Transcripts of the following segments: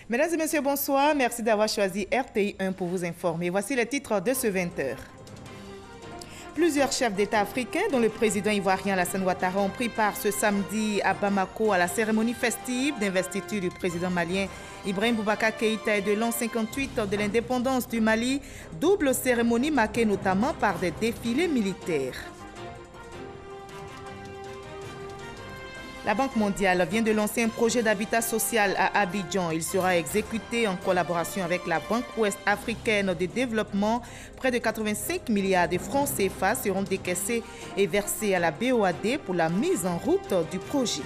Mesdames et messieurs, bonsoir. Merci d'avoir choisi RTI 1 pour vous informer. Voici les titres de ce 20h. Plusieurs chefs d'État africains, dont le président ivoirien Alassane Ouattara, ont pris part ce samedi à Bamako à la cérémonie festive d'investiture du président malien Ibrahim Boubacar Keïta et de l'an 58 de l'indépendance du Mali. Double cérémonie marquée notamment par des défilés militaires. La Banque mondiale vient de lancer un projet d'habitat social à Abidjan. Il sera exécuté en collaboration avec la Banque ouest africaine de développement. Près de 85 milliards de francs CFA seront décaissés et versés à la BOAD pour la mise en route du projet.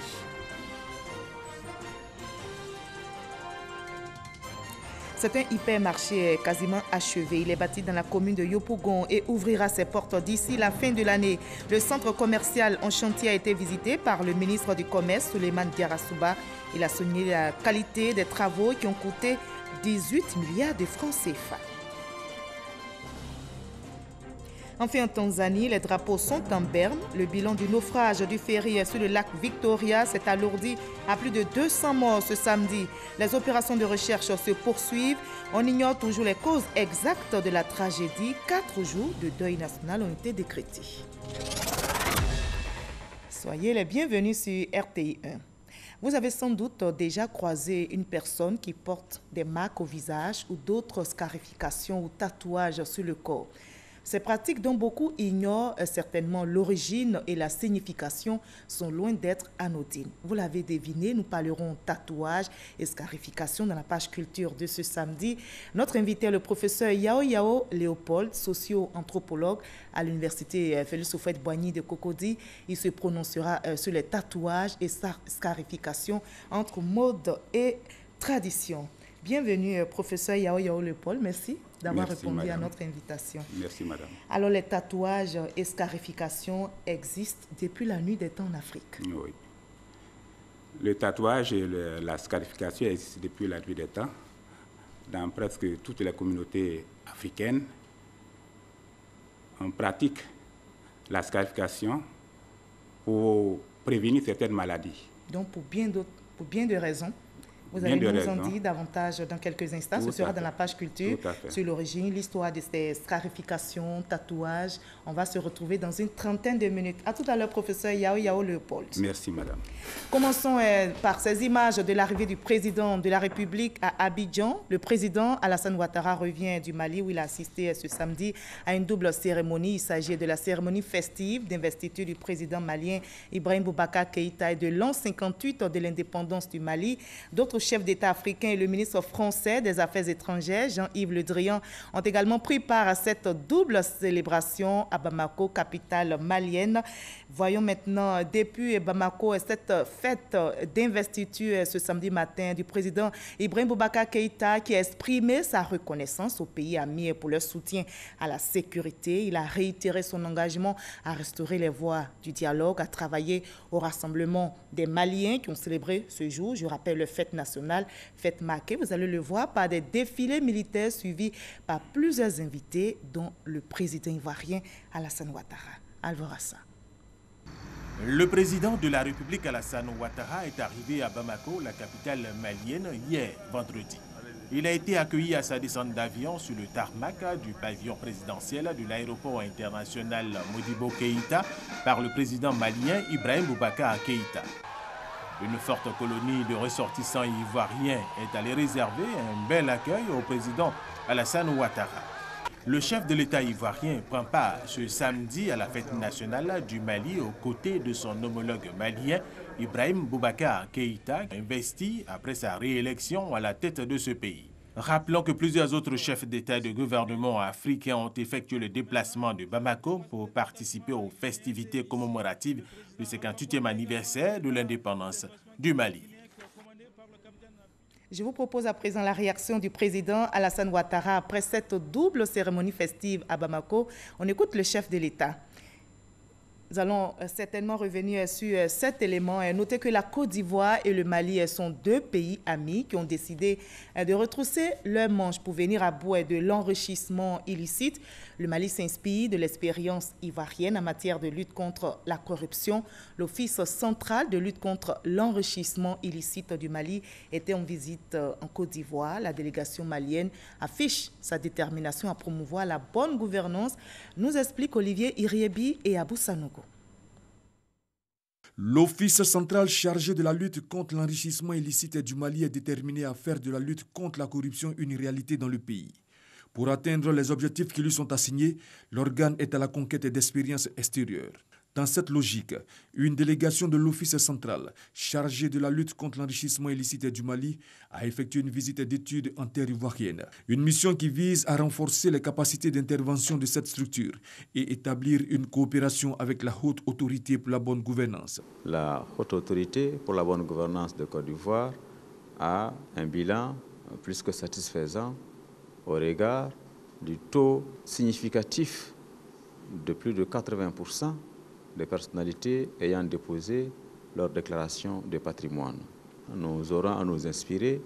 C'est un hypermarché quasiment achevé. Il est bâti dans la commune de Yopougon et ouvrira ses portes d'ici la fin de l'année. Le centre commercial en chantier a été visité par le ministre du Commerce, Souleymane Diarra-Souba. Il a souligné la qualité des travaux qui ont coûté 18 milliards de francs CFA. Enfin, en Tanzanie, les drapeaux sont en berne. Le bilan du naufrage du ferry sur le lac Victoria s'est alourdi à plus de 200 morts ce samedi. Les opérations de recherche se poursuivent. On ignore toujours les causes exactes de la tragédie. 4 jours de deuil national ont été décrétés. Soyez les bienvenus sur RTI 1. Vous avez sans doute déjà croisé une personne qui porte des marques au visage ou d'autres scarifications ou tatouages sur le corps. Ces pratiques dont beaucoup ignorent certainement l'origine et la signification sont loin d'être anodines. Vous l'avez deviné, nous parlerons tatouage et scarification dans la page culture de ce samedi. Notre invité est le professeur Yao Léopold, socio-anthropologue à l'université Félix Houphouët-Boigny de Cocody. Il se prononcera sur les tatouages et scarification entre mode et tradition. Bienvenue, professeur Yao Léopold. Merci d'avoir répondu à notre invitation. Merci, madame. Alors, les tatouages et scarifications existent depuis la nuit des temps en Afrique. Oui. Le tatouage et la scarification existent depuis la nuit des temps dans presque toutes les communautés africaines. On pratique la scarification pour prévenir certaines maladies. Donc, pour bien de raisons. Vous allez nous en dire davantage dans quelques instants. Ce sera dans la page culture sur l'origine, l'histoire de ces scarifications, tatouages. On va se retrouver dans une trentaine de minutes. À tout à l'heure, professeur Yao Léopold. Merci, madame. Commençons par ces images de l'arrivée du président de la République à Abidjan. Le président Alassane Ouattara revient du Mali où il a assisté ce samedi à une double cérémonie. Il s'agit de la cérémonie festive d'investiture du président malien Ibrahim Boubacar Keïta et de l'an 58 de l'indépendance du Mali. D'autres chefs d'État africains et le ministre français des Affaires étrangères, Jean-Yves Le Drian, ont également pris part à cette double célébration à Bamako, capitale malienne. Voyons maintenant depuis Bamako cette fête d'investiture ce samedi matin du président Ibrahim Boubacar Keïta qui a exprimé sa reconnaissance au pays ami pour leur soutien à la sécurité. Il a réitéré son engagement à restaurer les voies du dialogue, à travailler au rassemblement des Maliens qui ont célébré ce jour. Je rappelle le fête nationale, fête marquée, vous allez le voir, par des défilés militaires suivis par plusieurs invités, dont le président ivoirien Alassane Ouattara. Alvorassa. Le président de la République Alassane Ouattara est arrivé à Bamako, la capitale malienne, hier, vendredi. Il a été accueilli à sa descente d'avion sur le tarmac du pavillon présidentiel de l'aéroport international Modibo Keïta par le président malien Ibrahim Boubacar Keïta. Une forte colonie de ressortissants ivoiriens est allée réserver un bel accueil au président Alassane Ouattara. Le chef de l'État ivoirien prend part ce samedi à la fête nationale du Mali aux côtés de son homologue malien Ibrahim Boubacar Keïta, investi après sa réélection à la tête de ce pays. Rappelons que plusieurs autres chefs d'État et de gouvernement africains ont effectué le déplacement de Bamako pour participer aux festivités commémoratives du 58e anniversaire de l'indépendance du Mali. Je vous propose à présent la réaction du président Alassane Ouattara après cette double cérémonie festive à Bamako. On écoute le chef de l'État. Nous allons certainement revenir sur cet élément. Notez que la Côte d'Ivoire et le Mali sont deux pays amis qui ont décidé de retrousser leurs manches pour venir à bout de l'enrichissement illicite. Le Mali s'inspire de l'expérience ivoirienne en matière de lutte contre la corruption. L'Office central de lutte contre l'enrichissement illicite du Mali était en visite en Côte d'Ivoire. La délégation malienne affiche sa détermination à promouvoir la bonne gouvernance, nous explique Olivier Iriebi et Abou Sanogo. L'Office central chargé de la lutte contre l'enrichissement illicite du Mali est déterminé à faire de la lutte contre la corruption une réalité dans le pays. Pour atteindre les objectifs qui lui sont assignés, l'organe est à la conquête d'expériences extérieures. Dans cette logique, une délégation de l'Office central chargée de la lutte contre l'enrichissement illicite du Mali a effectué une visite d'études en terre ivoirienne. Une mission qui vise à renforcer les capacités d'intervention de cette structure et établir une coopération avec la Haute Autorité pour la bonne gouvernance. La Haute Autorité pour la bonne gouvernance de Côte d'Ivoire a un bilan plus que satisfaisant au regard du taux significatif de plus de 80% des personnalités ayant déposé leur déclaration de patrimoine. Nous aurons à nous inspirer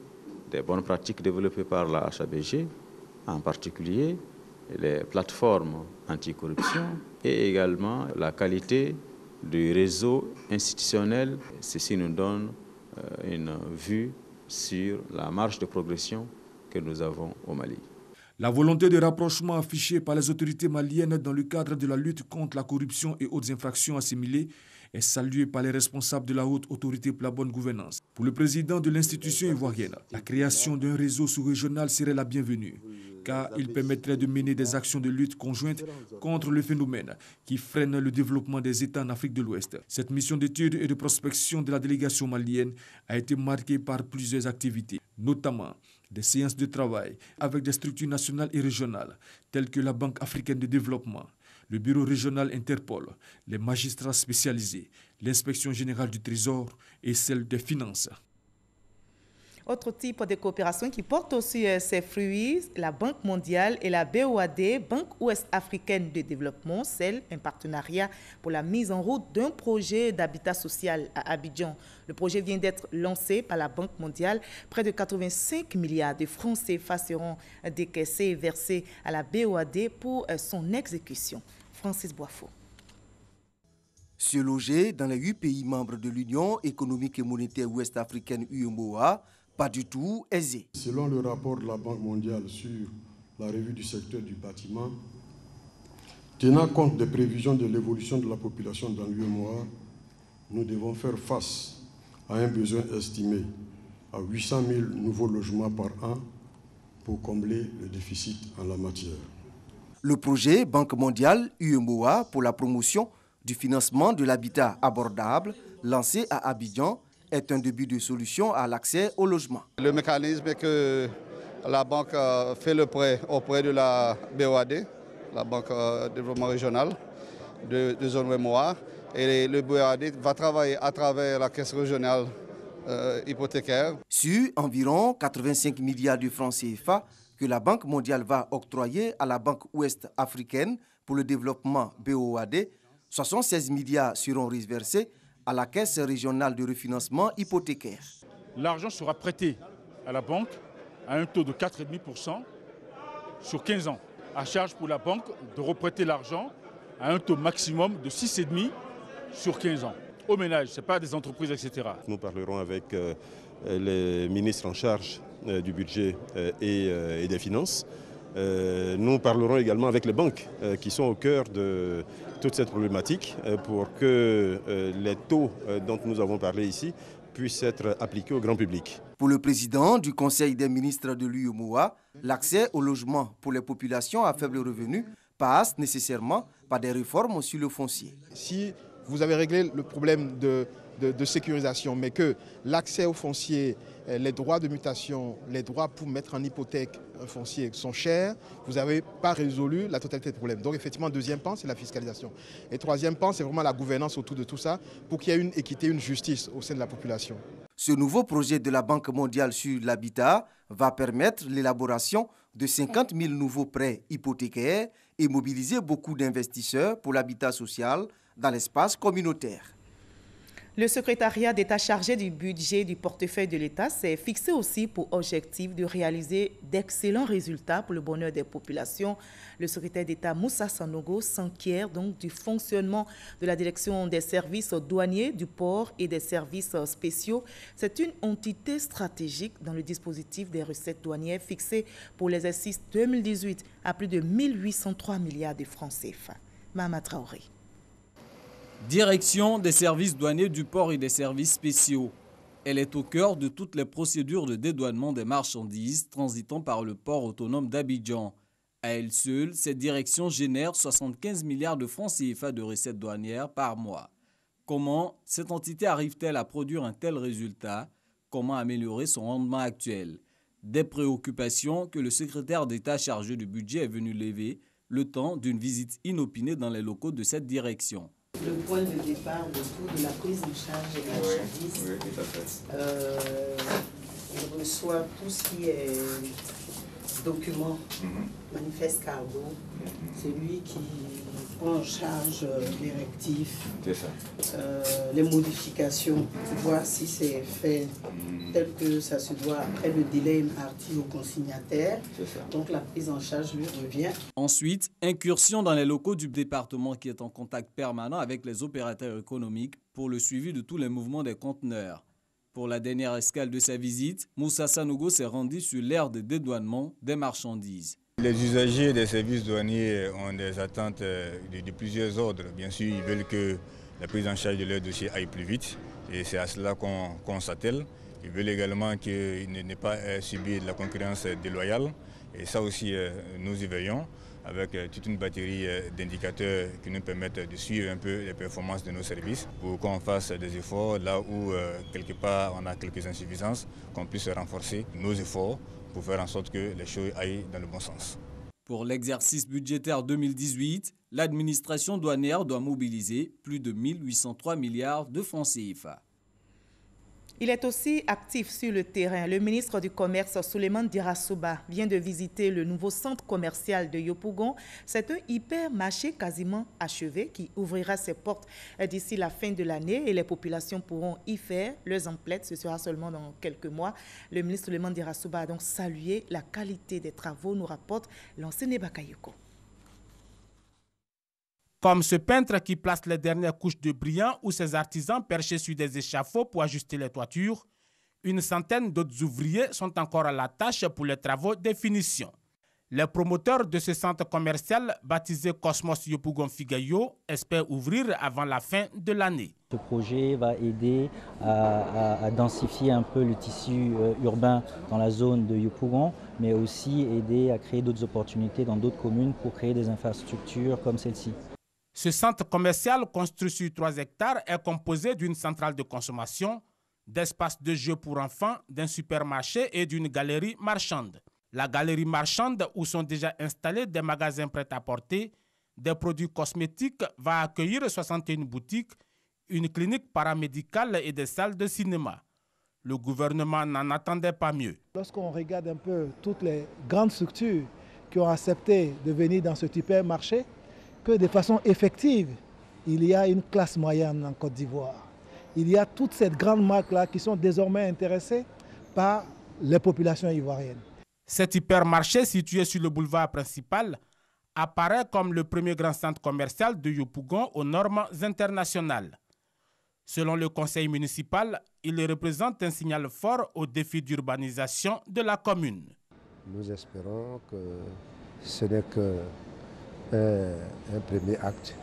des bonnes pratiques développées par la HABG, en particulier les plateformes anticorruption et également la qualité du réseau institutionnel. Ceci nous donne une vue sur la marge de progression que nous avons au Mali. La volonté de rapprochement affichée par les autorités maliennes dans le cadre de la lutte contre la corruption et autres infractions assimilées est saluée par les responsables de la Haute Autorité pour la bonne gouvernance. Pour le président de l'institution ivoirienne, la création d'un réseau sous-régional serait la bienvenue, car il permettrait de mener des actions de lutte conjointe contre le phénomène qui freine le développement des États en Afrique de l'Ouest. Cette mission d'étude et de prospection de la délégation malienne a été marquée par plusieurs activités, notamment des séances de travail avec des structures nationales et régionales, telles que la Banque africaine de développement, le bureau régional Interpol, les magistrats spécialisés, l'inspection générale du Trésor et celle des finances. Autre type de coopération qui porte aussi ses fruits, la Banque mondiale et la BOAD, Banque ouest-africaine de développement, scellent un partenariat pour la mise en route d'un projet d'habitat social à Abidjan. Le projet vient d'être lancé par la Banque mondiale. Près de 85 milliards de francs CFA seront décaissés et versés à la BOAD pour son exécution. Francis Boifo. Se loger dans les 8 pays membres de l'Union économique et monétaire ouest-africaine UEMOA, pas du tout aisé. Selon le rapport de la Banque mondiale sur la revue du secteur du bâtiment, tenant compte des prévisions de l'évolution de la population dans l'UEMOA, nous devons faire face à un besoin estimé à 800 000 nouveaux logements par an pour combler le déficit en la matière. Le projet Banque mondiale UEMOA pour la promotion du financement de l'habitat abordable, lancé à Abidjan, est un début de solution à l'accès au logement. Le mécanisme est que la banque fait le prêt auprès de la BOAD, la Banque de développement régional de zone UEMOA, et le BOAD va travailler à travers la caisse régionale hypothécaire. Sur environ 85 milliards de francs CFA que la Banque mondiale va octroyer à la Banque ouest-africaine pour le développement BOAD, 76 milliards seront reversés à la Caisse régionale de refinancement hypothécaire. L'argent sera prêté à la banque à un taux de 4,5% sur 15 ans. À charge pour la banque de reprêter l'argent à un taux maximum de 6,5% sur 15 ans. Aux ménages, ce n'est pas des entreprises, etc. Nous parlerons avec les ministres en charge du budget et des finances. Nous parlerons également avec les banques qui sont au cœur de toute cette problématique pour que les taux dont nous avons parlé ici puissent être appliqués au grand public. Pour le président du Conseil des ministres de l'UEMOA, l'accès au logement pour les populations à faible revenu passe nécessairement par des réformes sur le foncier. Si vous avez réglé le problème de sécurisation, mais que l'accès au foncier, les droits de mutation, les droits pour mettre en hypothèque un foncier sont chers, vous n'avez pas résolu la totalité des problèmes. Donc effectivement, deuxième pan, c'est la fiscalisation. Et troisième pan, c'est vraiment la gouvernance autour de tout ça pour qu'il y ait une équité, une justice au sein de la population. Ce nouveau projet de la Banque mondiale sur l'habitat va permettre l'élaboration de 50 000 nouveaux prêts hypothécaires et mobiliser beaucoup d'investisseurs pour l'habitat social dans l'espace communautaire. Le secrétariat d'État chargé du budget du portefeuille de l'État s'est fixé aussi pour objectif de réaliser d'excellents résultats pour le bonheur des populations. Le secrétaire d'État Moussa Sanogo s'enquiert donc du fonctionnement de la direction des services douaniers, du port et des services spéciaux. C'est une entité stratégique dans le dispositif des recettes douanières fixé pour l'exercice 2018 à plus de 1803 milliards de francs CFA. Mahama Traoré. Direction des services douaniers du port et des services spéciaux. Elle est au cœur de toutes les procédures de dédouanement des marchandises transitant par le port autonome d'Abidjan. À elle seule, cette direction génère 75 milliards de francs CFA de recettes douanières par mois. Comment cette entité arrive-t-elle à produire un tel résultat? Comment améliorer son rendement actuel? Des préoccupations que le secrétaire d'État chargé du budget est venu lever le temps d'une visite inopinée dans les locaux de cette direction. Le point de départ autour de la prise en charge des marchandises, oui, tout à fait. Il reçoit tout ce qui est documents, manifeste cargo. C'est lui qui prend en charge les rectifs, les modifications, voir si c'est fait tel que ça se doit. Après, le délai imparti au consignataire. Donc la prise en charge lui revient. Ensuite, incursion dans les locaux du département qui est en contact permanent avec les opérateurs économiques pour le suivi de tous les mouvements des conteneurs. Pour la dernière escale de sa visite, Moussa Sanogo s'est rendu sur l'aire de dédouanement des marchandises. Les usagers des services douaniers ont des attentes de plusieurs ordres. Bien sûr, ils veulent que la prise en charge de leur dossier aille plus vite et c'est à cela qu'on s'attelle. Ils veulent également qu'ils n'aient pas subi de la concurrence déloyale et ça aussi nous y veillons avec toute une batterie d'indicateurs qui nous permettent de suivre un peu les performances de nos services pour qu'on fasse des efforts là où quelque part on a quelques insuffisances, qu'on puisse renforcer nos efforts pour faire en sorte que les choses aillent dans le bon sens. Pour l'exercice budgétaire 2018, l'administration douanière doit mobiliser plus de 1803 milliards de francs CFA. Il est aussi actif sur le terrain. Le ministre du Commerce, Souleymane Dirassouba, vient de visiter le nouveau centre commercial de Yopougon. C'est un hypermarché quasiment achevé qui ouvrira ses portes d'ici la fin de l'année et les populations pourront y faire leurs emplettes. Ce sera seulement dans quelques mois. Le ministre Souleymane Dirassouba a donc salué la qualité des travaux, nous rapporte l'enseigne Bakayoko. Comme ce peintre qui place les dernières couches de brillant ou ces artisans perchés sur des échafauds pour ajuster les toitures, une centaine d'autres ouvriers sont encore à la tâche pour les travaux de finition. Les promoteurs de ce centre commercial, baptisé Cosmos Yopougon Figayo, espèrent ouvrir avant la fin de l'année. Ce projet va aider à densifier un peu le tissu urbain dans la zone de Yopougon, mais aussi aider à créer d'autres opportunités dans d'autres communes pour créer des infrastructures comme celle-ci. Ce centre commercial construit sur 3 hectares est composé d'une centrale de consommation, d'espaces de jeux pour enfants, d'un supermarché et d'une galerie marchande. La galerie marchande, où sont déjà installés des magasins prêt-à-porter, des produits cosmétiques, va accueillir 61 boutiques, une clinique paramédicale et des salles de cinéma. Le gouvernement n'en attendait pas mieux. Lorsqu'on regarde un peu toutes les grandes structures qui ont accepté de venir dans ce hypermarché, que de façon effective, il y a une classe moyenne en Côte d'Ivoire. Il y a toutes ces grandes marques-là qui sont désormais intéressées par les populations ivoiriennes. Cet hypermarché situé sur le boulevard principal apparaît comme le premier grand centre commercial de Yopougon aux normes internationales. Selon le conseil municipal, il représente un signal fort au défi d'urbanisation de la commune. Nous espérons que ce n'est que un premier acte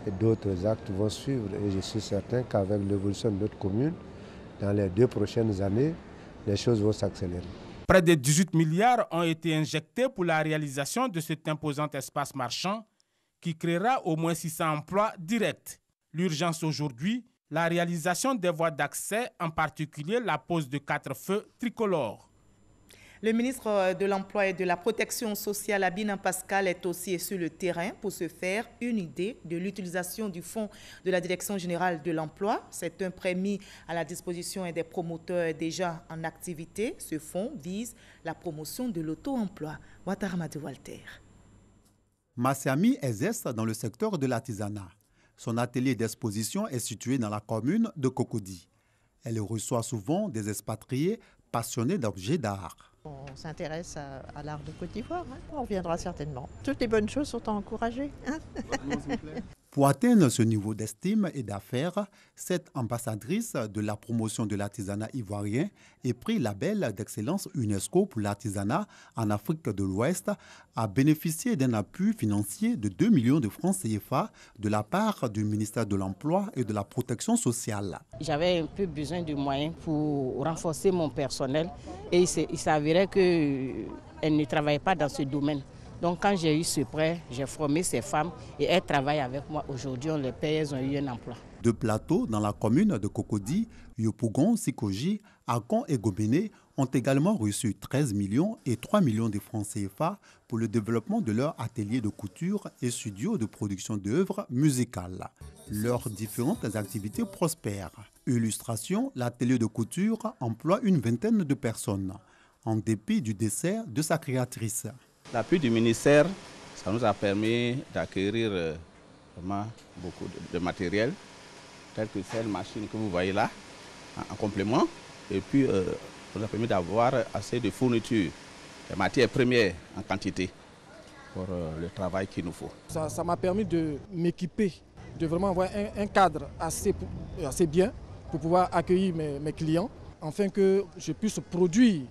et d'autres actes vont suivre et je suis certain qu'avec l'évolution de notre commune, dans les 2 prochaines années, les choses vont s'accélérer. Près de 18 milliards ont été injectés pour la réalisation de cet imposant espace marchand qui créera au moins 600 emplois directs. L'urgence aujourd'hui, la réalisation des voies d'accès, en particulier la pose de 4 feux tricolores. Le ministre de l'Emploi et de la Protection sociale, Abina Pascal, est aussi sur le terrain pour se faire une idée de l'utilisation du fonds de la Direction générale de l'emploi. C'est un prêt mis à la disposition des promoteurs déjà en activité. Ce fonds vise la promotion de l'auto-emploi. Ouattara Walter. Massiami exerce dans le secteur de l'artisanat. Son atelier d'exposition est situé dans la commune de Cocody. Elle reçoit souvent des expatriés passionnés d'objets d'art. On s'intéresse à l'art de Côte d'Ivoire, hein. On reviendra certainement. Toutes les bonnes choses sont à encourager. Hein. Pour atteindre ce niveau d'estime et d'affaires, cette ambassadrice de la promotion de l'artisanat ivoirien et pris label d'excellence UNESCO pour l'artisanat en Afrique de l'Ouest a bénéficié d'un appui financier de 2 millions de francs CFA de la part du ministère de l'Emploi et de la Protection sociale. J'avais un peu besoin de moyens pour renforcer mon personnel et il s'avérait qu'elle ne travaillait pas dans ce domaine. Donc quand j'ai eu ce prêt, j'ai formé ces femmes et elles travaillent avec moi. Aujourd'hui, on les paye, elles ont eu un emploi. Deux plateaux dans la commune de Cocody, Yopougon, Sikoji, Akon et Gobéné ont également reçu 13 millions et 3 millions de francs CFA pour le développement de leur atelier de couture et studio de production d'œuvres musicales. Leurs différentes activités prospèrent. Illustration, l'atelier de couture emploie une vingtaine de personnes, en dépit du décès de sa créatrice. L'appui du ministère, ça nous a permis d'acquérir vraiment beaucoup de matériel, tel que cette machine que vous voyez là, en complément. Et puis, ça nous a permis d'avoir assez de fournitures, des matières premières en quantité pour le travail qu'il nous faut. Ça m'a permis de m'équiper, de vraiment avoir un cadre assez bien pour pouvoir accueillir mes clients, afin que je puisse produire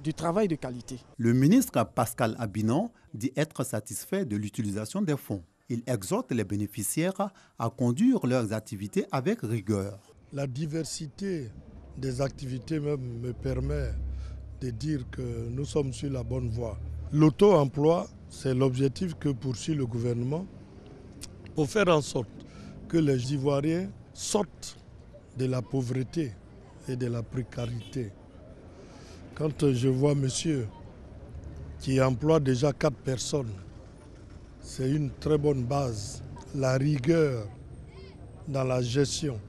du travail de qualité. Le ministre Pascal Abinan dit être satisfait de l'utilisation des fonds. Il exhorte les bénéficiaires à conduire leurs activités avec rigueur. La diversité des activités même me permet de dire que nous sommes sur la bonne voie. L'auto-emploi, c'est l'objectif que poursuit le gouvernement pour faire en sorte que les Ivoiriens sortent de la pauvreté et de la précarité. Quand je vois monsieur qui emploie déjà 4 personnes, c'est une très bonne base. La rigueur dans la gestion,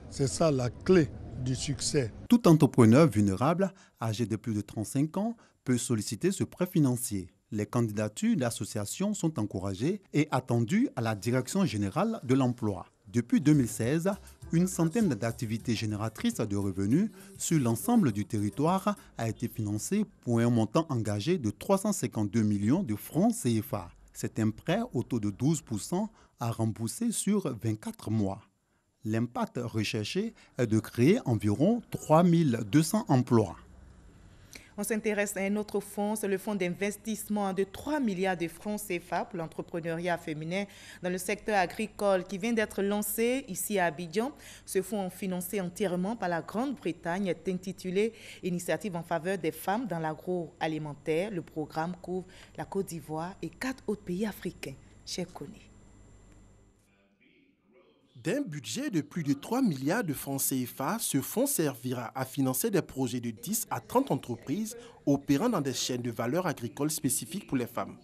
c'est ça la clé du succès. Tout entrepreneur vulnérable, âgé de plus de 35 ans, peut solliciter ce prêt financier. Les candidatures d'associations sont encouragées et attendues à la Direction générale de l'emploi. Depuis 2016, une centaine d'activités génératrices de revenus sur l'ensemble du territoire a été financée pour un montant engagé de 352 millions de francs CFA. C'est un prêt au taux de 12% à rembourser sur 24 mois. L'impact recherché est de créer environ 3200 emplois. On s'intéresse à un autre fonds, c'est le fonds d'investissement de 3 milliards de francs CFA pour l'entrepreneuriat féminin dans le secteur agricole qui vient d'être lancé ici à Abidjan. Ce fonds financé entièrement par la Grande-Bretagne est intitulé « Initiative en faveur des femmes dans l'agroalimentaire ». Le programme couvre la Côte d'Ivoire et 4 autres pays africains. Cher Koné. D'un budget de plus de 3 milliards de francs CFA, ce fonds servira à financer des projets de 10 à 30 entreprises opérant dans des chaînes de valeur agricole spécifiques pour les femmes.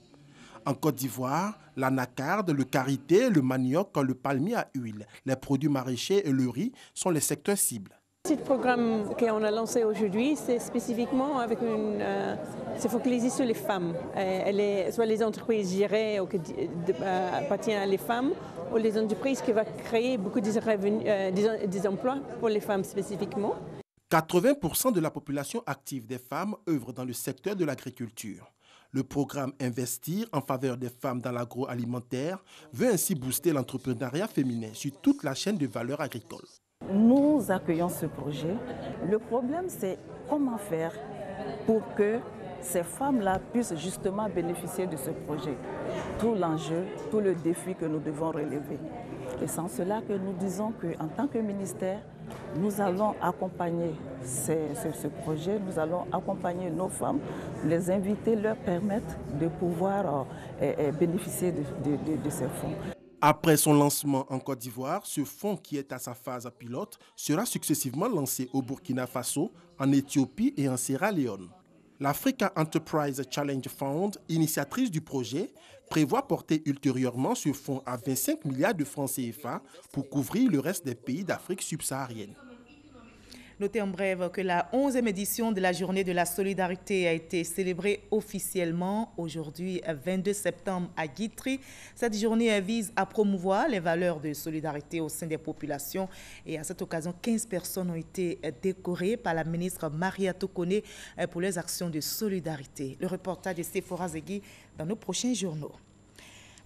En Côte d'Ivoire, l'anacarde, le karité, le manioc, le palmier à huile, les produits maraîchers et le riz sont les secteurs cibles. Ce programme qu'on a lancé aujourd'hui, c'est spécifiquement avec c'est focalisé sur les femmes. Soit les entreprises gérées ou qui appartiennent à les femmes, ou les entreprises qui vont créer beaucoup de revenus, des emplois pour les femmes spécifiquement. 80% de la population active des femmes œuvre dans le secteur de l'agriculture. Le programme Investir en faveur des femmes dans l'agroalimentaire veut ainsi booster l'entrepreneuriat féminin sur toute la chaîne de valeur agricole. Nous accueillons ce projet. Le problème, c'est comment faire pour que ces femmes-là puissent justement bénéficier de ce projet. Tout l'enjeu, tout le défi que nous devons relever. Et c'est en cela que nous disons qu'en tant que ministère, nous allons accompagner ce projet, nous allons accompagner nos femmes, les inviter, leur permettre de pouvoir bénéficier de ces fonds. Après son lancement en Côte d'Ivoire, ce fonds qui est à sa phase pilote sera successivement lancé au Burkina Faso, en Éthiopie et en Sierra Leone. L'Africa Enterprise Challenge Fund, initiatrice du projet, prévoit porter ultérieurement ce fonds à 25 milliards de francs CFA pour couvrir le reste des pays d'Afrique subsaharienne. Notez en bref que la 11e édition de la Journée de la Solidarité a été célébrée officiellement aujourd'hui, 22 septembre, à Guitry. Cette journée vise à promouvoir les valeurs de solidarité au sein des populations. Et à cette occasion, 15 personnes ont été décorées par la ministre Maria Tokone pour leurs actions de solidarité. Le reportage de Sephora Zegui dans nos prochains journaux.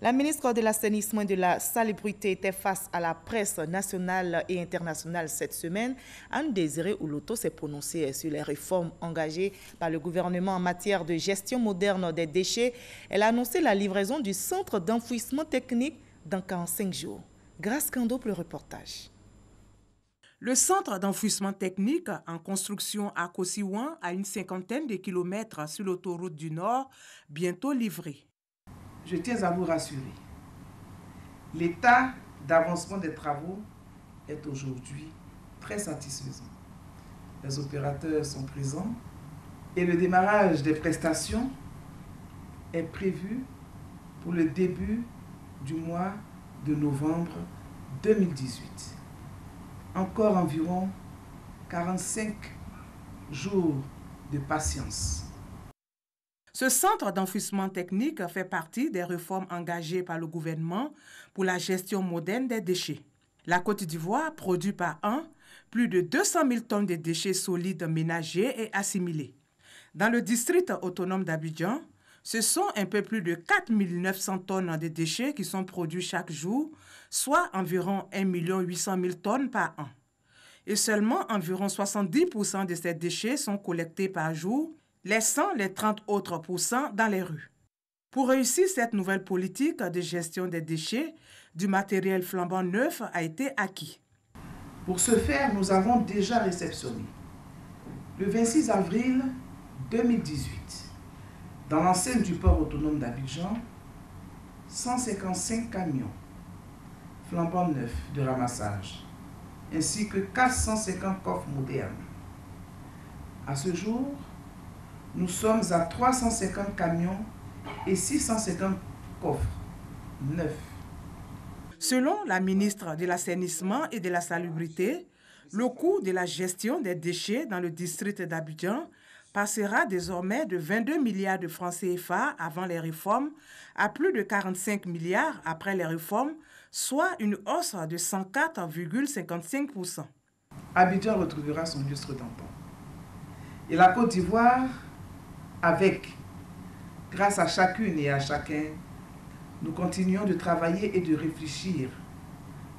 La ministre de l'Assainissement et de la Salubrité était face à la presse nationale et internationale cette semaine. Anne Désiré Ouloto s'est prononcée sur les réformes engagées par le gouvernement en matière de gestion moderne des déchets. Elle a annoncé la livraison du centre d'enfouissement technique dans 45 jours. Grâce Kando pour le reportage. Le centre d'enfouissement technique en construction à Kosiwan, à une cinquantaine de kilomètres sur l'autoroute du Nord, bientôt livré. Je tiens à vous rassurer. L'état d'avancement des travaux est aujourd'hui très satisfaisant. Les opérateurs sont présents et le démarrage des prestations est prévu pour le début du mois de novembre 2018. Encore environ 45 jours de patience. Ce centre d'enfouissement technique fait partie des réformes engagées par le gouvernement pour la gestion moderne des déchets. La Côte d'Ivoire produit par an plus de 200 000 tonnes de déchets solides ménagers et assimilés. Dans le district autonome d'Abidjan, ce sont un peu plus de 4 900 tonnes de déchets qui sont produits chaque jour, soit environ 1 800 000 tonnes par an. Et seulement environ 70% de ces déchets sont collectés par jour, laissant les 30 autres % dans les rues. Pour réussir cette nouvelle politique de gestion des déchets, du matériel flambant neuf a été acquis. Pour ce faire, nous avons déjà réceptionné, le 26 avril 2018, dans l'enceinte du port autonome d'Abidjan, 155 camions flambant neufs de ramassage, ainsi que 450 coffres modernes. À ce jour, nous sommes à 350 camions et 650 coffres neufs. Selon la ministre de l'Assainissement et de la Salubrité, le coût de la gestion des déchets dans le district d'Abidjan passera désormais de 22 milliards de francs CFA avant les réformes à plus de 45 milliards après les réformes, soit une hausse de 104,55%. Abidjan retrouvera son lustre d'antan. Et la Côte d'Ivoire, grâce à chacune et à chacun, nous continuons de travailler et de réfléchir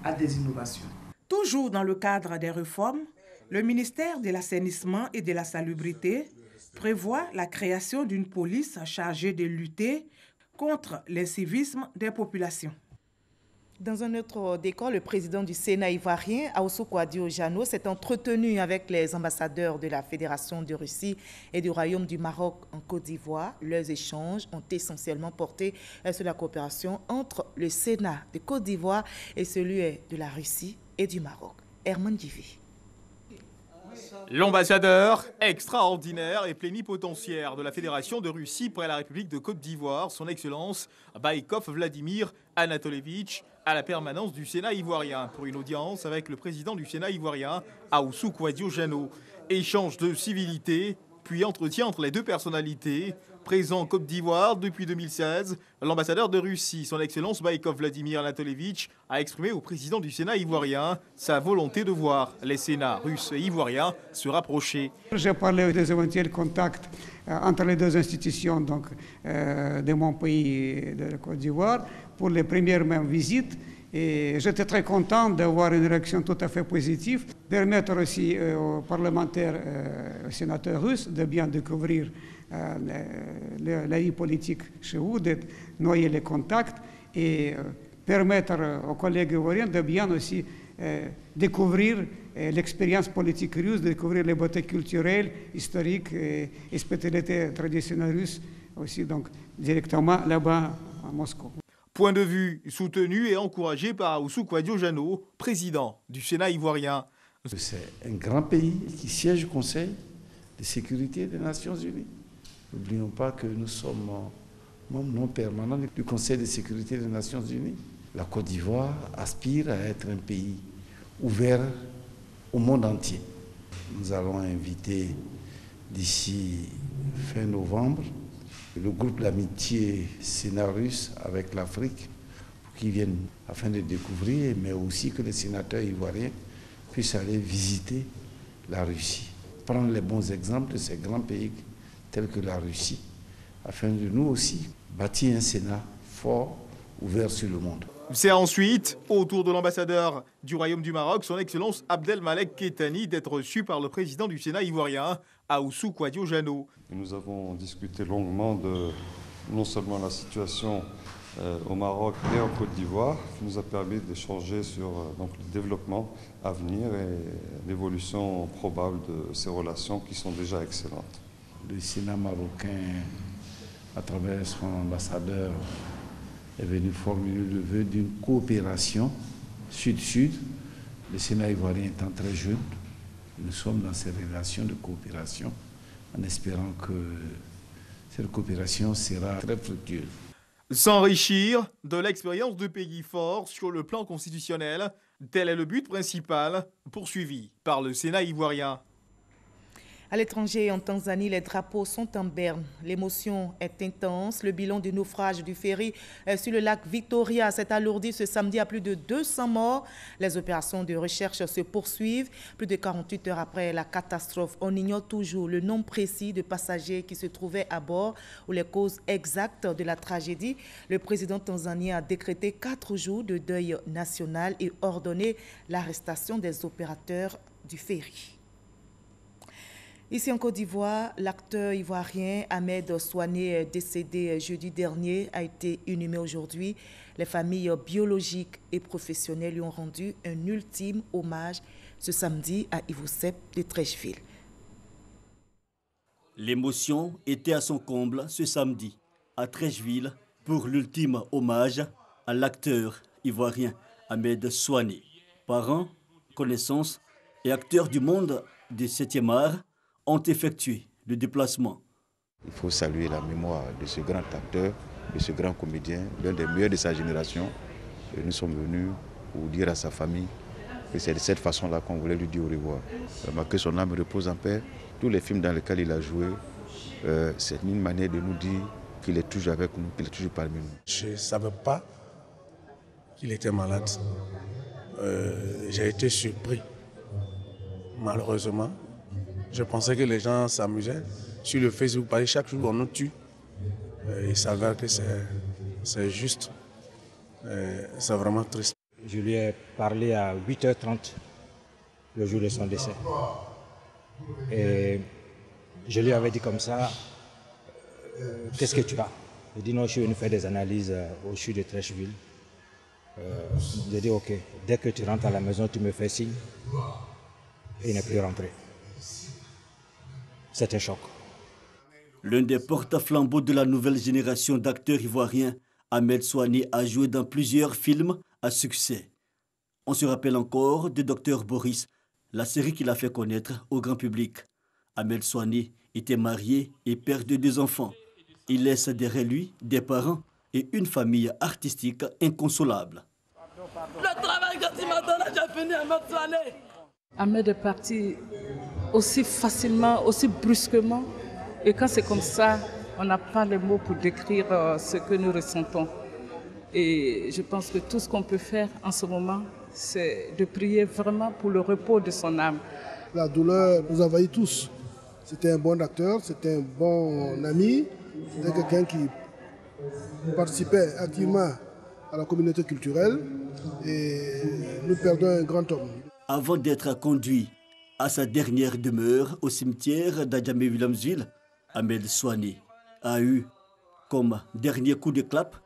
à des innovations. Toujours dans le cadre des réformes, le ministère de l'Assainissement et de la Salubrité prévoit la création d'une police chargée de lutter contre l'incivisme des populations. Dans un autre décor, le président du Sénat ivoirien, Ahoussou Kouadio-Jano, s'est entretenu avec les ambassadeurs de la Fédération de Russie et du Royaume du Maroc en Côte d'Ivoire. Leurs échanges ont essentiellement porté sur la coopération entre le Sénat de Côte d'Ivoire et celui de la Russie et du Maroc. Herman Divi. L'ambassadeur extraordinaire et plénipotentiaire de la Fédération de Russie près la République de Côte d'Ivoire, son Excellence Baïkov Vladimir Anatolievitch, à la permanence du Sénat ivoirien pour une audience avec le président du Sénat ivoirien, Ahoussou Kouadio-Jano. Échange de civilité, puis entretien entre les deux personnalités. Présent en Côte d'Ivoire depuis 2016, l'ambassadeur de Russie, son Excellence Baïkov Vladimir Anatolievitch, a exprimé au président du Sénat ivoirien sa volonté de voir les Sénats russes et ivoiriens se rapprocher. J'ai parlé des éventuels contacts entre les deux institutions de mon pays, de la Côte d'Ivoire, pour les premières mêmes visites. Et j'étais très content d'avoir une réaction tout à fait positive, permettre aussi aux parlementaires, aux sénateurs russes de bien découvrir la vie politique chez vous, de noyer les contacts et permettre aux collègues ivoiriens de bien aussi découvrir l'expérience politique russe, de découvrir les beautés culturelles, historiques et spécialités traditionnelles russes aussi, donc directement là-bas à Moscou. Point de vue soutenu et encouragé par Ahoussou Kouadio-Jano, président du Sénat ivoirien. C'est un grand pays qui siège au Conseil de sécurité des Nations Unies. N'oublions pas que nous sommes membres non permanents du Conseil de sécurité des Nations Unies. La Côte d'Ivoire aspire à être un pays ouvert au monde entier. nous allons inviter d'ici fin novembre le groupe d'amitié Sénat-Russe avec l'Afrique pour qu'ils viennent afin de découvrir, mais aussi que les sénateurs ivoiriens puissent aller visiter la Russie. Prendre les bons exemples de ces grands pays tels que la Russie, afin de nous aussi bâtir un Sénat fort, ouvert sur le monde. C'est ensuite au tour de l'ambassadeur du Royaume du Maroc, son Excellence Abdelmalek Kettani, d'être reçu par le président du Sénat ivoirien, Ahoussou Kouadio-Jano. Nous avons discuté longuement de non seulement la situation au Maroc et en Côte d'Ivoire, qui nous a permis d'échanger sur le développement à venir et l'évolution probable de ces relations qui sont déjà excellentes. Le Sénat marocain, à travers son ambassadeur, est venu formuler le vœu d'une coopération sud-sud. Le Sénat ivoirien étant très jeune, nous sommes dans ces relations de coopération en espérant que cette coopération sera très fructueuse. S'enrichir de l'expérience de pays forts sur le plan constitutionnel, tel est le but principal poursuivi par le Sénat ivoirien. À l'étranger, en Tanzanie, les drapeaux sont en berne. L'émotion est intense. Le bilan du naufrage du ferry sur le lac Victoria s'est alourdi ce samedi à plus de 200 morts. Les opérations de recherche se poursuivent. Plus de 48 heures après la catastrophe, on ignore toujours le nombre précis de passagers qui se trouvaient à bord ou les causes exactes de la tragédie. Le président tanzanien a décrété 4 jours de deuil national et ordonné l'arrestation des opérateurs du ferry. Ici en Côte d'Ivoire, l'acteur ivoirien Ahmed Souané, décédé jeudi dernier, a été inhumé aujourd'hui. Les familles biologiques et professionnelles lui ont rendu un ultime hommage ce samedi à Ivosep de Trècheville. L'émotion était à son comble ce samedi à Trècheville pour l'ultime hommage à l'acteur ivoirien Ahmed Souané. Parents, connaissances et acteurs du monde du 7e art ont effectué le déplacement. Il faut saluer la mémoire de ce grand acteur, de ce grand comédien, l'un des meilleurs de sa génération. Et nous sommes venus pour dire à sa famille que c'est de cette façon-là qu'on voulait lui dire au revoir. Que son âme repose en paix. Tous les films dans lesquels il a joué, c'est une manière de nous dire qu'il est toujours avec nous, qu'il est toujours parmi nous. Je ne savais pas qu'il était malade. J'ai été surpris, malheureusement. Je pensais que les gens s'amusaient. Sur le Facebook, chaque jour, on nous tue. Il s'avère que c'est juste. C'est vraiment triste. Je lui ai parlé à 8h30, le jour de son décès. Et je lui avais dit comme ça, qu'est-ce que tu as? Il dit non, je suis venu faire des analyses au CHU de Trècheville. J'ai dit ok, dès que tu rentres à la maison, tu me fais signe. Et il n'est plus rentré. C'est un choc. L'un des porte-flambeaux de la nouvelle génération d'acteurs ivoiriens, Ahmed Souané, a joué dans plusieurs films à succès. On se rappelle encore de Dr Boris, la série qu'il a fait connaître au grand public. Ahmed Souané était marié et père de 2 enfants. Il laisse derrière lui des parents et une famille artistique inconsolable. Le travail que tu m'as donné, j'ai fini, Ahmed Souané. Ahmed est parti aussi facilement, aussi brusquement. Et quand c'est comme ça, on n'a pas les mots pour décrire ce que nous ressentons. Et je pense que tout ce qu'on peut faire en ce moment, c'est de prier vraiment pour le repos de son âme. La douleur nous envahit tous. C'était un bon acteur, c'était un bon ami, c'était quelqu'un qui participait activement à la communauté culturelle et nous perdons un grand homme. Avant d'être conduit à sa dernière demeure au cimetière d'Adjamé-Williamsville, Ahmed Souané a eu comme dernier coup de clap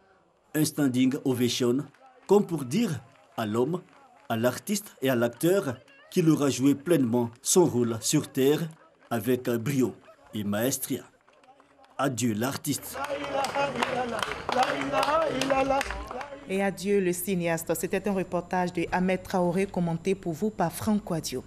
un standing ovation, comme pour dire à l'homme, à l'artiste et à l'acteur qu'il aura joué pleinement son rôle sur terre avec brio et maestria. Adieu l'artiste. Et adieu le cinéaste. C'était un reportage de Ahmed Traoré commenté pour vous par Franck Kouadio.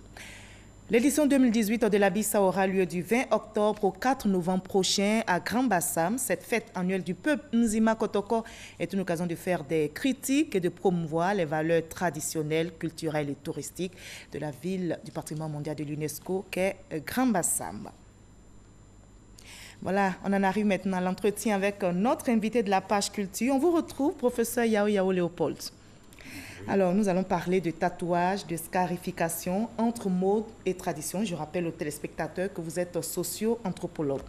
L'édition 2018 de la Bissa aura lieu du 20 octobre au 4 novembre prochain à Grand Bassam. Cette fête annuelle du peuple Nzima Kotoko est une occasion de faire des critiques et de promouvoir les valeurs traditionnelles, culturelles et touristiques de la ville du patrimoine mondial de l'UNESCO qu'est Grand Bassam. Voilà, on en arrive maintenant à l'entretien avec notre invité de la page culture. On vous retrouve, professeur Yao Léopold. Alors, nous allons parler de tatouage, de scarification entre mode et tradition. Je rappelle aux téléspectateurs que vous êtes socio-anthropologue.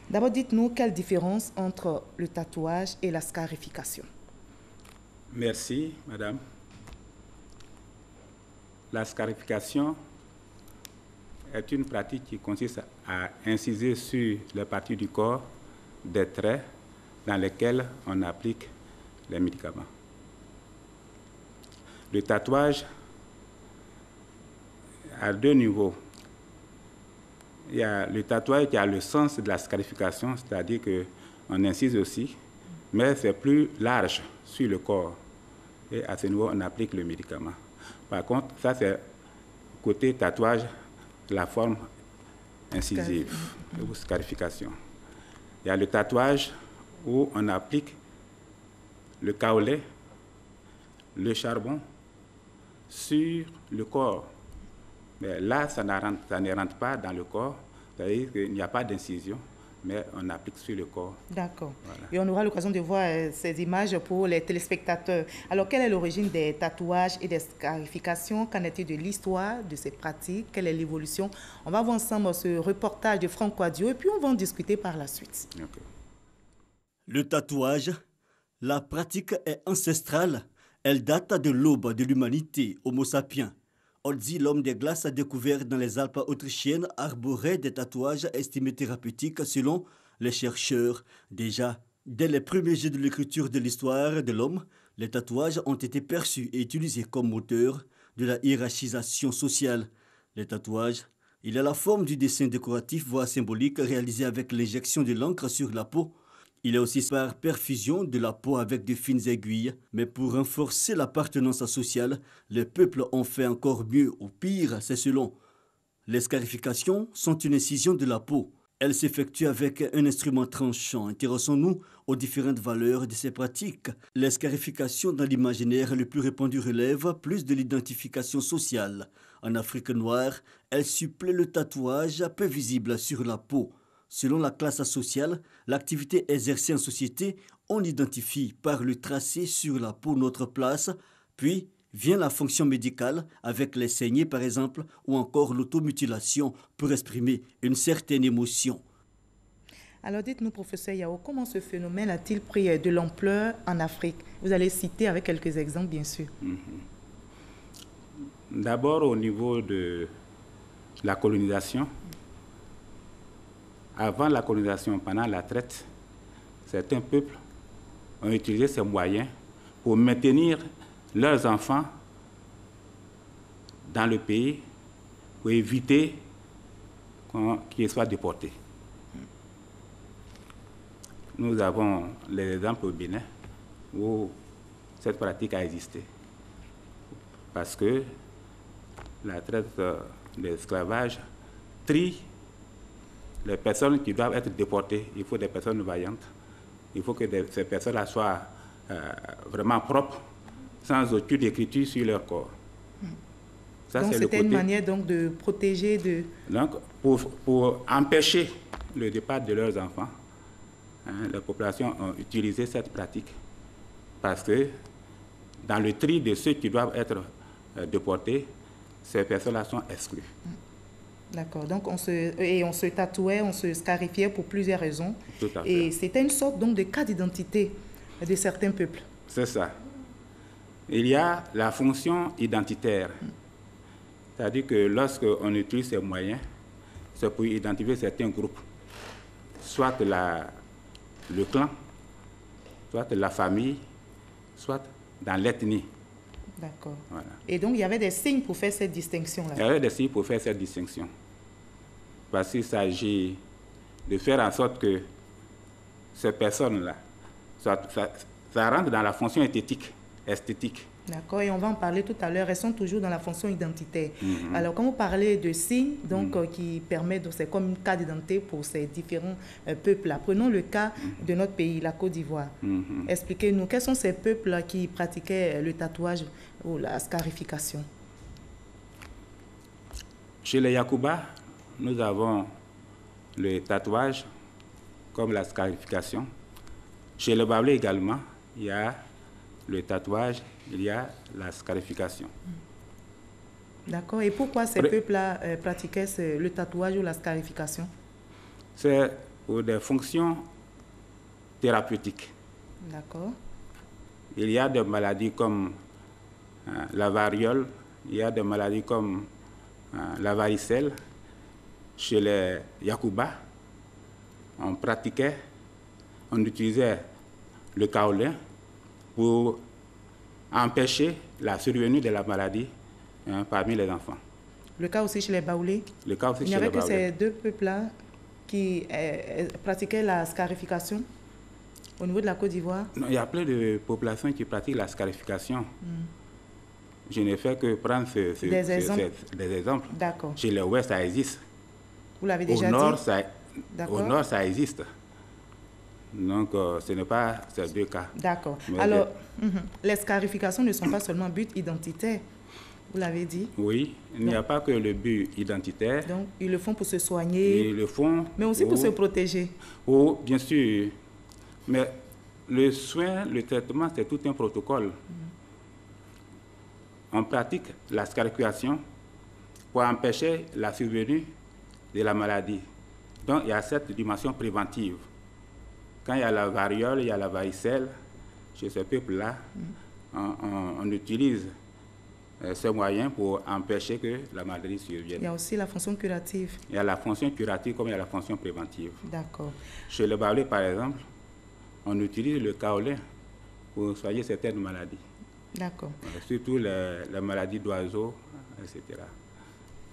D'abord, dites-nous quelle différence entre le tatouage et la scarification. Merci, madame. La scarification est une pratique qui consiste à inciser sur les parties du corps des traits dans lesquels on applique les médicaments. Le tatouage a deux niveaux. Il y a le tatouage qui a le sens de la scarification, c'est-à-dire qu'on incise aussi, mais c'est plus large sur le corps. Et à ce niveau, on applique le médicament. Par contre, ça c'est côté tatouage, la forme incisive ou scarification. Il y a le tatouage où on applique le kaolé, le charbon, sur le corps. Mais là, ça ne rentre pas dans le corps, c'est-à-dire qu'il n'y a pas d'incision, mais on applique sur le corps. D'accord. Voilà. Et on aura l'occasion de voir ces images pour les téléspectateurs. Alors, quelle est l'origine des tatouages et des scarifications? Qu'en est-il de l'histoire de ces pratiques? Quelle est l'évolution? On va voir ensemble ce reportage de Franck Quadio et puis on va en discuter par la suite. Okay. Le tatouage, la pratique est ancestrale. Elle date de l'aube de l'humanité, Homo sapiens. Odzi, l'homme des glaces, a découvert dans les Alpes autrichiennes, arborait des tatouages estimés thérapeutiques selon les chercheurs. Déjà, dès les premiers jeux de l'écriture de l'histoire de l'homme, les tatouages ont été perçus et utilisés comme moteur de la hiérarchisation sociale. Les tatouages, il a la forme du dessin décoratif, voire symbolique, réalisé avec l'injection de l'encre sur la peau. Il est aussi par perfusion de la peau avec de fines aiguilles. Mais pour renforcer l'appartenance sociale, les peuples ont fait encore mieux ou pire, c'est selon. Les scarifications sont une incision de la peau. Elles s'effectuent avec un instrument tranchant. Intéressons-nous aux différentes valeurs de ces pratiques. Les scarifications dans l'imaginaire le plus répandu relèvent plus de l'identification sociale. En Afrique noire, elles supplent le tatouage peu visible sur la peau. Selon la classe sociale, l'activité exercée en société, on identifie par le tracé sur la peau notre place, puis vient la fonction médicale avec les saignées par exemple, ou encore l'automutilation pour exprimer une certaine émotion. Alors dites-nous, professeur Yao, comment ce phénomène a-t-il pris de l'ampleur en Afrique? Vous allez citer avec quelques exemples, bien sûr. D'abord, au niveau de la colonisation, avant la colonisation, pendant la traite, certains peuples ont utilisé ces moyens pour maintenir leurs enfants dans le pays pour éviter qu'ils soient déportés. Nous avons les exemples au Bénin où cette pratique a existé. Parce que la traite de l'esclavage trie les personnes qui doivent être déportées. Il faut des personnes vaillantes. Il faut que ces personnes-là soient vraiment propres, sans aucune écriture sur leur corps. Ça, donc c'était une manière donc, de protéger Donc, pour empêcher le départ de leurs enfants, les populations ont utilisé cette pratique parce que dans le tri de ceux qui doivent être déportés, ces personnes-là sont exclues. D'accord. Donc, on se tatouait, on se scarifiait pour plusieurs raisons. Tout à fait. Et c'était une sorte donc, de cas d'identité de certains peuples. C'est ça. Il y a la fonction identitaire. C'est-à-dire que lorsqu'on utilise ces moyens, c'est pour identifier certains groupes. Soit le clan, soit la famille, soit dans l'ethnie. D'accord. Voilà. Et donc, il y avait des signes pour faire cette distinction-là? Il y avait des signes pour faire cette distinction. Parce qu'il s'agit de faire en sorte que ces personnes-là, ça rentre dans la fonction esthétique. D'accord, et on va en parler tout à l'heure. Elles sont toujours dans la fonction identitaire. Alors, quand vous parlez de signes, donc, qui permettent, c'est comme une carte d'identité pour ces différents peuples-là. Prenons le cas de notre pays, la Côte d'Ivoire. Expliquez-nous, quels sont ces peuples qui pratiquaient le tatouage ou la scarification? Chez les Yakuba, nous avons le tatouage comme la scarification. Chez les Baoulé également, il y a le tatouage, il y a la scarification. D'accord. Et pourquoi ces peuples-là pratiquaient le tatouage ou la scarification? C'est pour des fonctions thérapeutiques. D'accord. Il y a des maladies comme la variole, il y a des maladies comme la varicelle. Chez les Yakuba, on utilisait le kaolin pour empêcher la survenue de la maladie parmi les enfants. Le cas aussi chez les Baoulé? Le cas aussi chez les Baoulé. Il n'y avait que ces deux peuples-là qui pratiquaient la scarification au niveau de la Côte d'Ivoire? Non, il y a plein de populations qui pratiquent la scarification. Je ne fais que prendre des exemples. D'accord. Chez les Ouest, ça existe. Vous l'avez déjà dit? Au Nord, ça existe. Donc, ce n'est pas ces deux cas. D'accord. Alors, les scarifications ne sont pas seulement but identitaire, vous l'avez dit? Oui, il n'y a pas que le but identitaire. Donc, ils le font pour se soigner. Ils le font. Mais aussi pour se protéger. Oh, bien sûr. Mais le soin, le traitement, c'est tout un protocole. On pratique la scarification pour empêcher la survenue de la maladie. Donc, il y a cette dimension préventive. Quand il y a la variole, il y a la varicelle, chez ce peuple-là, on utilise ces moyens pour empêcher que la maladie survienne. Il y a aussi la fonction curative. Il y a la fonction curative comme il y a la fonction préventive. D'accord. Chez le Baoulé, par exemple, on utilise le kaolin pour soigner certaines maladies. D'accord. Surtout les maladies d'oiseaux, etc.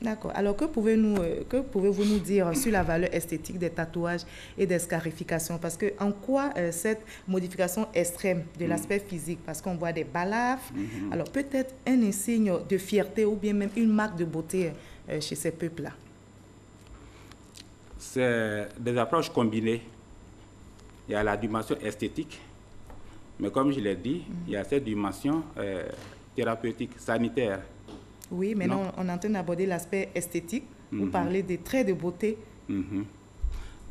D'accord. Alors, que pouvez-vous nous dire sur la valeur esthétique des tatouages et des scarifications? Parce que en quoi cette modification extrême de l'aspect physique, parce qu'on voit des balafres, alors peut-être un insigne de fierté ou bien même une marque de beauté chez ces peuples-là? C'est des approches combinées. Il y a la dimension esthétique, mais comme je l'ai dit, il y a cette dimension thérapeutique, sanitaire. Oui, maintenant on est en train d'aborder l'aspect esthétique. Vous parlez des traits de beauté.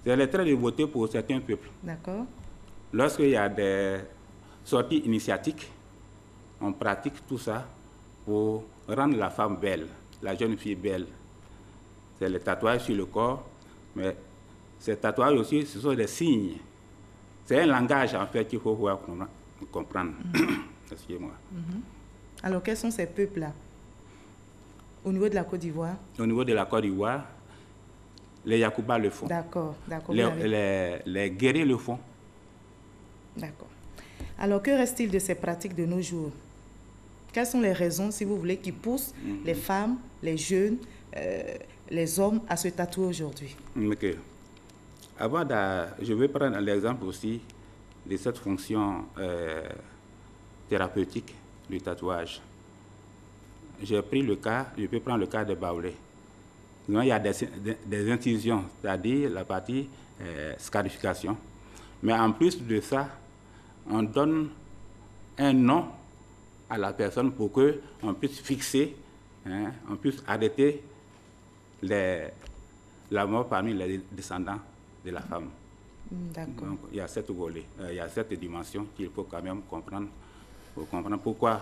C'est les traits de beauté pour certains peuples. D'accord. Lorsqu'il y a des sorties initiatiques, on pratique tout ça pour rendre la femme belle, la jeune fille belle. C'est le tatouage sur le corps, mais ces tatouages aussi, ce sont des signes. C'est un langage, en fait, qu'il faut comprendre. Excusez-moi. Alors, quels sont ces peuples-là? Au niveau de la Côte d'Ivoire? Au niveau de la Côte d'Ivoire, les Yakuba le font. D'accord, d'accord. Les guerriers le font. D'accord. Alors, que reste-t-il de ces pratiques de nos jours? Quelles sont les raisons, si vous voulez, qui poussent les femmes, les jeunes, les hommes à se tatouer aujourd'hui? Okay. Avant, je vais prendre l'exemple aussi de cette fonction thérapeutique du tatouage. J'ai pris le cas, je peux prendre le cas de Baoulé. Il y a des incisions, c'est-à-dire la partie scarification. Mais en plus de ça, on donne un nom à la personne pour qu'on puisse fixer, on puisse arrêter la mort parmi les descendants de la femme. D'accord. Donc, il y a cette volet, il y a cette dimension qu'il faut quand même comprendre pour comprendre pourquoi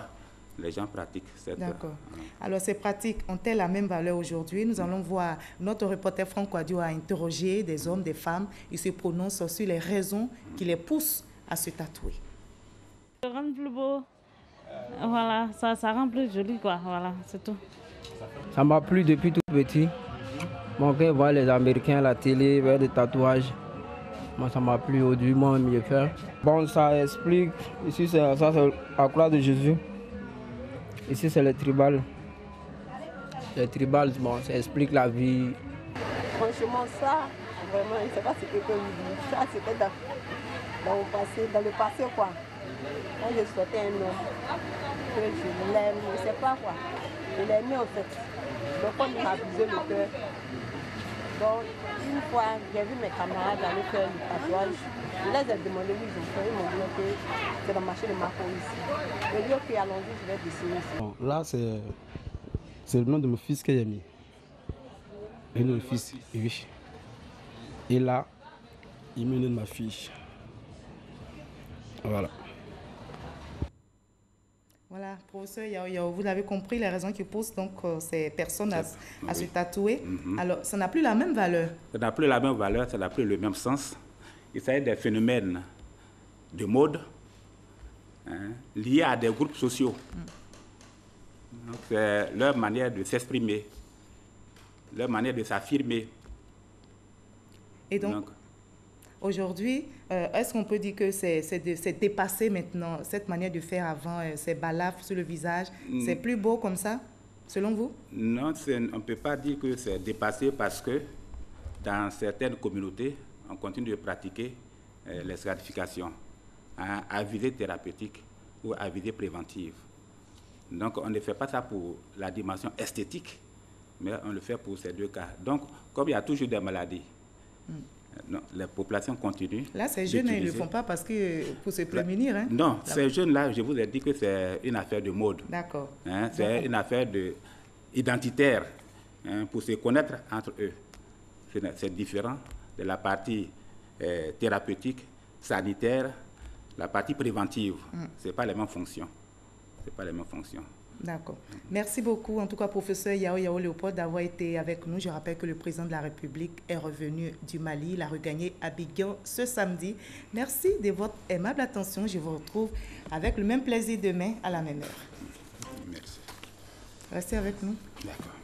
les gens pratiquent cette... D'accord. Alors, ces pratiques ont-elles la même valeur aujourd'hui? Nous allons voir notre reporter Franck Wadio a interrogé des hommes, des femmes. Ils se prononcent sur les raisons qui les poussent à se tatouer. Ça rend plus beau. Voilà, ça rend plus joli, quoi. Voilà, c'est tout. Ça m'a plu depuis tout petit. Bon, quand je vois les Américains à la télé, vers des tatouages, moi, ça m'a plu aujourd'hui, moi, mieux faire. Bon, ça explique, ici, ça c'est la croix de Jésus. Ici, c'est le tribal. Le tribal, bon, ça explique la vie. Franchement, ça, vraiment, je ne sais pas ce que je dis. Ça, c'était dans le passé, quoi. Quand je souhaitais un homme, que je l'aime, je ne sais pas quoi. Je l'ai aimé en fait. Donc on m'a brisé le cœur. Donc une fois, j'ai vu mes camarades aller faire le tatouage. Je les ai demandé où ils ont fait. Ils m'ont dit que c'est dans le marché de Marco ici. Je dis ok, allons-y, je vais dessiner ici. Bon, là, c'est le nom de mon fils que j'ai mis. Le nom de fils, oui. Et là, il me donne ma fille. Voilà. Voilà, professeur Yao, vous l'avez compris, les raisons qui poussent donc ces personnes à se tatouer. Alors, ça n'a plus la même valeur. Ça n'a plus la même valeur, ça n'a plus le même sens. Il s'agit des phénomènes de mode liés à des groupes sociaux. Donc, c'est leur manière de s'exprimer, leur manière de s'affirmer. Et donc aujourd'hui, est-ce qu'on peut dire que c'est dépassé maintenant, cette manière de faire avant, ces balafres sur le visage, c'est plus beau comme ça, selon vous? Non, on ne peut pas dire que c'est dépassé parce que dans certaines communautés, on continue de pratiquer les scarifications à visée thérapeutique ou à visée préventive. Donc on ne fait pas ça pour la dimension esthétique, mais on le fait pour ces deux cas. Donc, comme il y a toujours des maladies, non, les populations continuent. Là, ces jeunes, ils ne le font pas parce que pour se prémunir. Hein? Non, ces jeunes-là, je vous ai dit que c'est une affaire de mode. D'accord. Hein, c'est une affaire identitaire pour se connaître entre eux. C'est différent de la partie thérapeutique, sanitaire, la partie préventive. Ce n'est pas les mêmes fonctions. C'est pas les mêmes fonctions. D'accord. Merci beaucoup, en tout cas, professeur Yao Léopold, d'avoir été avec nous. Je rappelle que le président de la République est revenu du Mali. Il a regagné Abidjan ce samedi. Merci de votre aimable attention. Je vous retrouve avec le même plaisir demain à la même heure. Merci. Restez avec nous. D'accord.